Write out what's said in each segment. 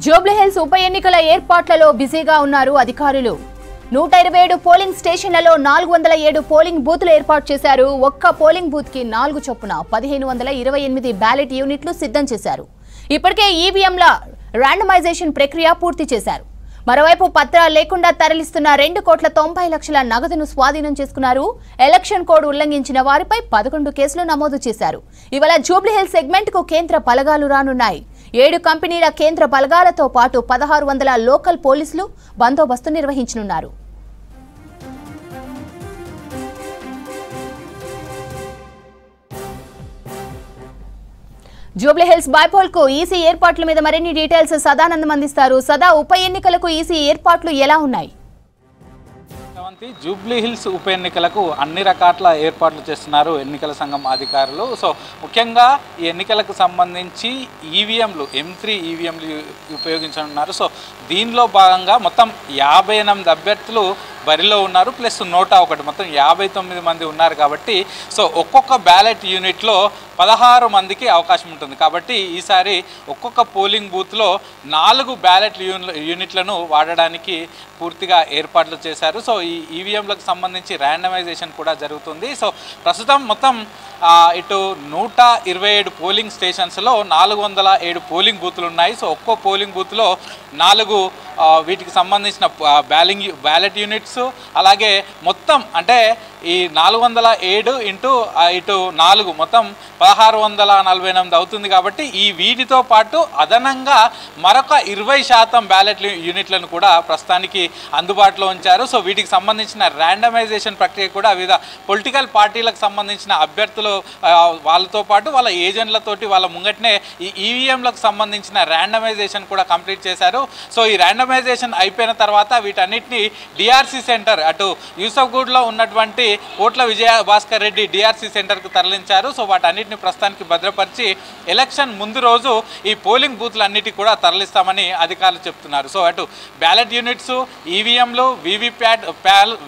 జూబ్లీహిల్స్ ఉప ఎన్నికల ఏర్పాట్లలో బిజీగా ఉన్నారు అధికారులు. 127 పోలింగ్ స్టేషన్లలో 407 పోలింగ్ బూతులు ఏర్పాటు చేశారు. ఒక్క పోలింగ్ బూత్ కి 4 చొప్పున 1528 బ్యాలెట్ యూనిట్లు సిద్ధం చేశారు. ఇప్పటికే ఈవీఎంల ర్యాండమైజేషన్ ప్రక్రియ పూర్తి చేశారు. మరోవైపు పత్రాలు లేకుండా తరలిస్తున్న 2,90,00,000 నగదును స్వాధీనం చేసుకున్నారు. ఎలక్షన్ కోడ్ ఉల్లంఘించిన వారిపై 11 కేసులు నమోదు చేశారు. ఇవాళ జూబ్లీహిల్స్ సెగ్మెంట్ కు కేంద్ర బలగాలు రానున్నాయి. 7 కంపెనీల కేంద్ర బలగాలతో పాటు 1600 లోకల్ పోలీసులు బందోబస్తు నిర్వహించనున్నారు. జూబ్లీహిల్స్ బైపోల్ కు ఈసీ ఏర్పాట్ల మీద మరిన్ని డీటెయిల్స్ సదానందం అందిస్తారు. సదా, ఉప ఎన్నికలకు ఈసీ ఏర్పాట్లు ఎలా ఉన్నాయి? జూబ్లీహిల్స్ ఉప ఎన్నికలకు అన్ని రకాల ఏర్పాట్లు చేస్తున్నారు ఎన్నికల సంఘం అధికారులు. సో ముఖ్యంగా ఈ ఎన్నికలకు సంబంధించి ఈవీఎంలు M3 ఈవీఎంలు ఉపయోగించనున్నారు. సో దీనిలో భాగంగా మొత్తం 58 అభ్యర్థులు బరిలో ఉన్నారు, ప్లస్ 101 మొత్తం 59 మంది ఉన్నారు. కాబట్టి సో ఒక్కొక్క బ్యాలెట్ యూనిట్లో 16 మందికి అవకాశం ఉంటుంది. కాబట్టి ఈసారి ఒక్కొక్క పోలింగ్ బూత్లో 4 బ్యాలెట్ యూనిట్లను వాడడానికి పూర్తిగా ఏర్పాట్లు చేశారు. సో ఈ ఈవీఎంలకు సంబంధించి ర్యాండమైజేషన్ కూడా జరుగుతుంది. సో ప్రస్తుతం మొత్తం ఇటు 127 పోలింగ్ స్టేషన్స్లో 407 పోలింగ్ బూతులు ఉన్నాయి. సో ఒక్కో పోలింగ్ బూత్లో 4 వీటికి సంబంధించిన బ్యాలెట్ యూనిట్స్, అలాగే మొత్తం అంటే ఈ 407 ఇంటూ ఇటు 4 మొత్తం 1648 అవుతుంది. కాబట్టి ఈ వీటితో పాటు అదనంగా మరొక 20% బ్యాలెట్ యూనిట్లను కూడా ప్రస్తుతానికి అందుబాటులో ఉంచారు. సో వీటికి సంబంధించిన ర్యాండమైజేషన్ ప్రక్రియ కూడా వివిధ పొలిటికల్ పార్టీలకు సంబంధించిన అభ్యర్థులు వాళ్ళతో పాటు వాళ్ళ ఏజెంట్లతోటి వాళ్ళ ముంగట్నే ఈ ఈవీఎంలకు సంబంధించిన ర్యాండమైజేషన్ కూడా కంప్లీట్ చేశారు. సో ఈ ర్యాండమైజేషన్ అయిపోయిన తర్వాత వీటన్నిటిని డిఆర్సీ సెంటర్ అటు యూసఫ్గూడ్లో ఉన్నటువంటి కోట్ల విజయ భాస్కర్ రెడ్డి డిఆర్సీ సెంటర్కు తరలించారు. సో వాటన్నిటిని ప్రస్తుతానికి భద్రపరిచి ఎలక్షన్ ముందు రోజు ఈ పోలింగ్ బూత్లన్నిటికీ కూడా తరలిస్తామని అధికారులు చెప్తున్నారు. సో అటు బ్యాలెట్ యూనిట్స్, ఈవీఎంలు,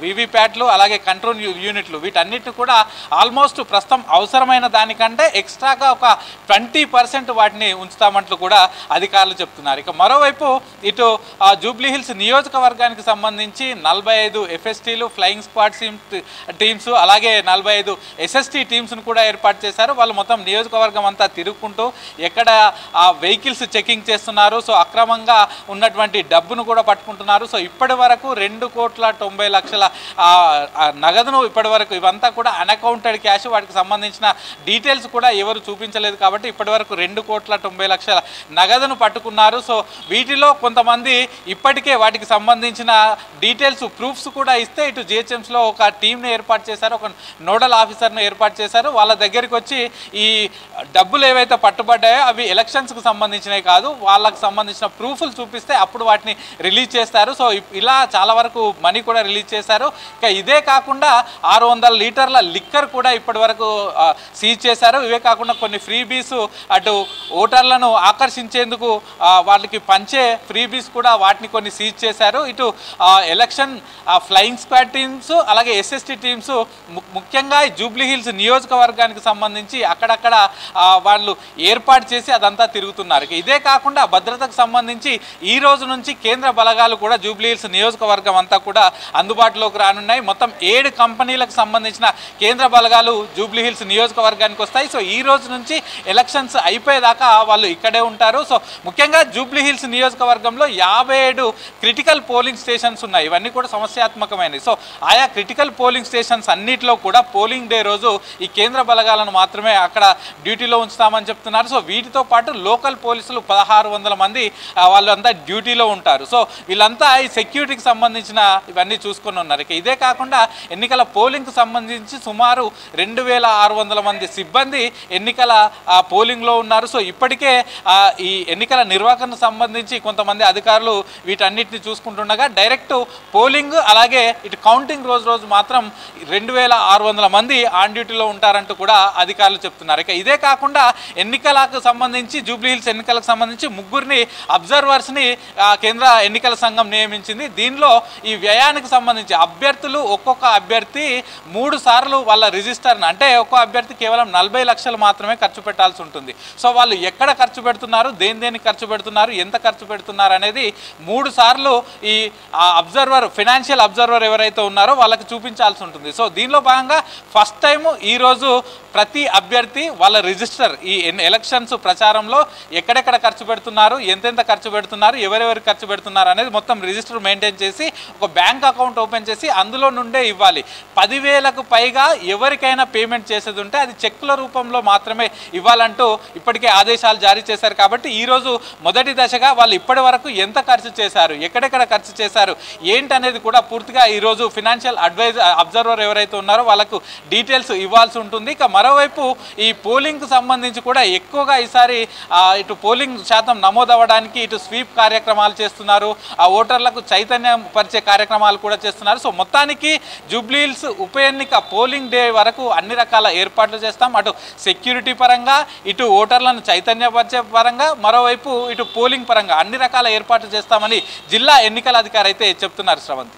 వీవీప్యాట్లు, అలాగే కంట్రోల్ యూనిట్లు వీటన్నిటిని కూడా ఆల్మోస్ట్ ప్రస్తుతం అవసరమైన దానికంటే ఎక్స్ట్రాగా ఒక 20% వాటిని ఉంచుతామంటూ కూడా అధికారులు చెప్తున్నారు. ఇక మరోవైపు ఇటు జూబ్లీహిల్స్ నియోజకవర్గానికి సంబంధించి 45 ఎఫ్ఎస్టీలు, ఫ్లయింగ్ స్క్వాడ్ టీమ్స్, అలాగే 45 ఎస్ఎస్టీ టీమ్స్ను కూడా ఏర్పాటు చేశారు. వాళ్ళు మొత్తం నియోజకవర్గం అంతా తిరుగుకుంటూ ఎక్కడ ఆ వెహికల్స్ చెకింగ్ చేస్తున్నారు, సో అక్రమంగా ఉన్నటువంటి డబ్బును కూడా పట్టుకుంటున్నారు. సో ఇప్పటి వరకు 2,90,00,000 నగదును ఇప్పటి వరకు ఇవంతా కూడా అన్అకౌంటెడ్ క్యాష్, వాటికి సంబంధించిన డీటెయిల్స్ కూడా ఎవరు చూపించలేదు. కాబట్టి ఇప్పటి వరకు 2,90,00,000 నగదును పట్టుకున్నారు. సో వీటిలో కొంతమంది ఇప్పటికే వాటికి సంబంధించిన డీటెయిల్స్, ప్రూఫ్స్ కూడా ఇస్తే ఇటు జిహెచ్ఎంసీలో ఒక టీంను ఏర్పాటు చేశారు, ఒక నోడల్ ఆఫీసర్ను ఏర్పాటు చేశారు. వాళ్ళ దగ్గరికి వచ్చి ఈ డబ్బులు ఏవైతే పట్టుబడ్డాయో అవి ఎలక్షన్స్కి సంబంధించినవి కాదు, వాళ్ళకి సంబంధించిన ప్రూఫ్లు చూపిస్తే అప్పుడు వాటిని రిలీజ్ చేస్తారు. సో ఇలా చాలా వరకు మనీ కూడా రిలీజ్ చేశారు. ఇక ఇదే కాకుండా 600 లీటర్ల లిక్కర్ కూడా ఇప్పటి వరకు సీజ్ చేశారు. ఇవే కాకుండా కొన్ని ఫ్రీబీస్, అటు ఓటర్లను ఆకర్షించేందుకు వాళ్ళకి పంచే ఫ్రీబీస్ కూడా వాటిని కొన్ని సీజ్ చేశారు. ఇటు ఎలక్షన్ ఫ్లయింగ్ స్క్వాడ్ టీమ్స్, అలాగే ఎస్ఎస్టీ టీమ్స్ ముఖ్యంగా జూబ్లీహిల్స్ నియోజకవర్గానికి సంబంధించి అక్కడక్కడ వాళ్ళు ఏర్పాటు చేసి అదంతా తిరుగుతున్నారు. ఇదే కాకుండా భద్రతకు సంబంధించి ఈ రోజు నుంచి కేంద్ర బలగాలు కూడా జూబ్లీహిల్స్ నియోజకవర్గం అంతా కూడా అందుబాటులోకి రానున్నాయి. మొత్తం 7 కంపెనీలకు సంబంధించిన కేంద్ర బలగాలు జూబ్లీహిల్స్ నియోజకవర్గానికి వస్తాయి. సో ఈ రోజు నుంచి ఎలక్షన్స్ అయిపోయేదాకా వాళ్ళు ఇక్కడే ఉంటారు. సో ముఖ్యంగా జూబ్లీహిల్స్ నియోజకవర్గంలో 57 క్రిటికల్ పోలింగ్ స్టేషన్స్ ఉన్నాయి. ఇవన్నీ కూడా సమస్యాత్మకమైనవి. సో ఆయా క్రిటికల్ పోలింగ్ స్టేషన్స్ అన్నింటిలో కూడా పోలింగ్ డే రోజు ఈ కేంద్ర బలగాలను మాత్రమే అక్కడ డ్యూటీలో ఉంచుతామని చెప్తున్నారు. సో వీటితో పాటు లోకల్ పోలీసులు 1600 మంది వాళ్ళంతా డ్యూటీలో ఉంటారు. సో వీళ్ళంతా ఈ సెక్యూరిటీకి సంబంధించిన ఇవన్నీ చూసుకొని ఉన్నారు. ఇదే కాకుండా ఎన్నికల పోలింగ్కు సంబంధించి సుమారు 2,600 మంది సిబ్బంది ఎన్నికల పోలింగ్లో ఉన్నారు. సో ఇప్పటికే ఈ ఎన్నికల నిర్వహణకు సంబంధించి కొంతమంది అధికారులు వీటన్నిటిని చూసుకుంటుండగా డైరెక్ట్ పోలింగ్ అలాగే ఇటు కౌంటింగ్ రోజు మాత్రం 2600 మంది ఆన్ డ్యూటీలో ఉంటారంటూ కూడా అధికారులు చెప్తున్నారు. ఇక ఇదే కాకుండా ఎన్నికలకు సంబంధించి జూబ్లీహిల్స్ ఎన్నికలకు సంబంధించి 3 అబ్జర్వర్స్ని కేంద్ర ఎన్నికల సంఘం నియమించింది. దీనిలో ఈ వ్యయానికి సంబంధించి అభ్యర్థులు ఒక్కొక్క అభ్యర్థి 3 సార్లు వాళ్ళ రిజిస్టర్ని అంటే ఒక్కో అభ్యర్థి కేవలం 40 లక్షలు మాత్రమే ఖర్చు పెట్టాల్సి ఉంటుంది. సో వాళ్ళు ఎక్కడ ఖర్చు పెడుతున్నారు, దేనికి ఖర్చు పెడుతున్నారు, ఎంత ఖర్చు పెడుతున్నారు అనేది 3 సార్లు ఈ అబ్జర్వర్ ఫైనాన్షియల్ అబ్జర్వర్ ఎవరైతే ఉన్నారో వాళ్ళకి చూపించాల్సి ఉంటుంది. సో దీనిలో భాగంగా ఫస్ట్ టైం ఈరోజు ప్రతి అభ్యర్థి వాళ్ళ రిజిస్టర్ ఈ ఎలక్షన్స్ ప్రచారంలో ఎక్కడెక్కడ ఖర్చు పెడుతున్నారు, ఎంతెంత ఖర్చు పెడుతున్నారు, ఎవరెవరు ఖర్చు పెడుతున్నారు అనేది మొత్తం రిజిస్టర్ మెయింటైన్ చేసి ఒక బ్యాంక్ అకౌంట్ ఓపెన్ చేసి అందులో నుండే ఇవ్వాలి. 10,000కు పైగా ఎవరికైనా పేమెంట్ చేసేది ఉంటే అది చెక్కుల రూపంలో మాత్రమే ఇవ్వాలంటూ ఇప్పటికే ఆదేశాలు జారీ చేశారు. కాబట్టి ఈరోజు మొదటి దశగా వాళ్ళు ఇప్పటి వరకు ఎంత ఖర్చు చేశారు, ఎక్కడెక్కడ ఖర్చు చేశారు ఏంటనేది కూడా పూర్తిగా ఈరోజు ఫైనాన్షియల్ అబ్జర్వర్ ఎవరైతే ఉన్నారో వాళ్ళకు డీటెయిల్స్ ఇవ్వాల్సి ఉంటుంది. ఇక మరోవైపు ఈ పోలింగ్కి సంబంధించి కూడా ఎక్కువగా ఈసారి ఇటు పోలింగ్ శాతం నమోదవ్వడానికి ఇటు స్వీప్ కార్యక్రమాలు చేస్తున్నారు, ఆ ఓటర్లకు చైతన్యం పరిచే కార్యక్రమాలు కూడా చేస్తున్నారు. సో మొత్తానికి జూబ్లీహిల్స్ ఉప ఎన్నిక పోలింగ్ డే వరకు అన్ని రకాల ఏర్పాట్లు చేస్తాం. అటు సెక్యూరిటీ పరంగా, ఇటు ఓటర్లను చైతన్యపరిచే పరంగా, మరోవైపు ఇటు పోలింగ్ పరంగా అన్ని రకాల ఏర్పాట్లు చేస్తామని జిల్లా ఎన్నికల అధికారి అయితే చెప్తున్నారు. శ్రవంతి.